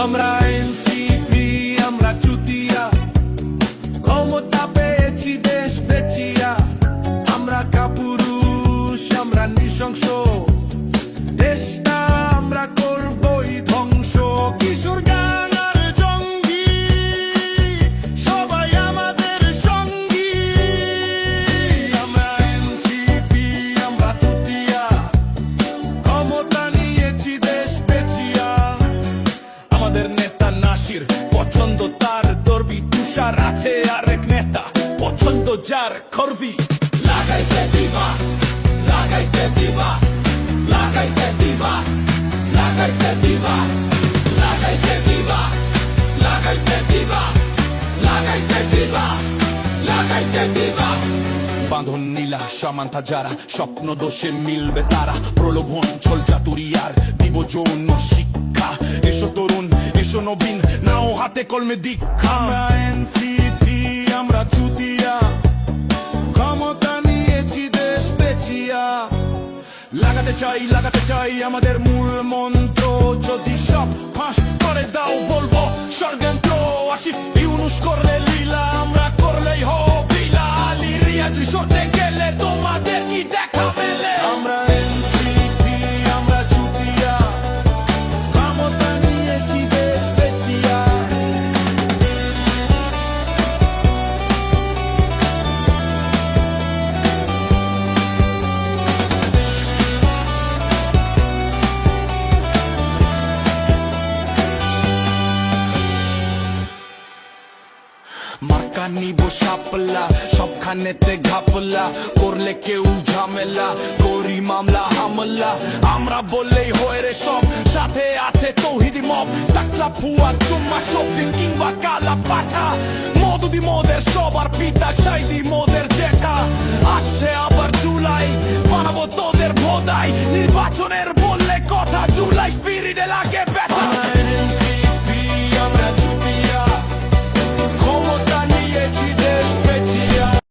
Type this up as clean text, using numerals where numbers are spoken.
আমরা এনসিপি, আমরা চুতিয়া, ক্ষমতা পেয়েছি দেশ বেচিয়া। আমরা কাপুরুষ, আমরা নৃশংস, দেশটা আমরা করবই ধ্বংস। কিশোর গ্যাং আর জঙ্গি সবাই আমাদের সঙ্গী। আমরা এনসিপি, আমরা চুতিয়া, ক্ষমতা নিয়েছি দেশ বেচিয়া। আমাদের নেতা নাসির পছন্দ তার দর্বি, তুষার আছে আরেক নেতা পছন্দ যার খরবি। লাগাইতে দিবা, লাগাইতে দিবা, লাগাইতে দিবা, লাগাইতে দিবা, লাগাইতে দিবা, লাগাইতে দিবা, লাগাইতে দিবা, লাগাইতে দিবা। বাঁধন নীলা সামান্তা যারা, স্বপ্ন দোষে মিলবে তারা। প্রলোভন ছল চাতুরিয়ার দিব যৌন শিক্ষা। এসো তরুণ, এসো নবীন, নাও হাতে কলমে দীক্ষা। আমরা এনসিপি, আমরা চুতিয়া, ক্ষমতা নিয়েছি দেশ বেচিয়া। লাগাতে চাই আমাদের মূল মন্ত্র। যদি সব ফাঁস করে দাও বলবো ষড়যন্ত্র। আসিফ ইউনুস করলে লীলা, আমরা করলেই হবিলা। আলী রিয়াজ সরতে গেলে তোমাদের কি দেখা মেলে? আমরা এনসিপি, আমরা চুতিয়া, ক্ষমতা নিয়েছি দেশ বেচিয়া। মার্কা নিব সাপলা, সবখানেতে ঘাপলা। করলে কেউ ঝামেলা, করি মামলা হামলা। আমরা বললেই হয় রে সব, সাথে আছে তৌহিদি মব। টাকলা ফুয়া চুম্মা শফিক কিংবা কালা পাঠা। মদুদি মোদের সবার পিতা, সাইদি মোদের জেঠা। আসছে আবার জুলাই, বানাবো তোদের ভোদাই। নির্বাচনের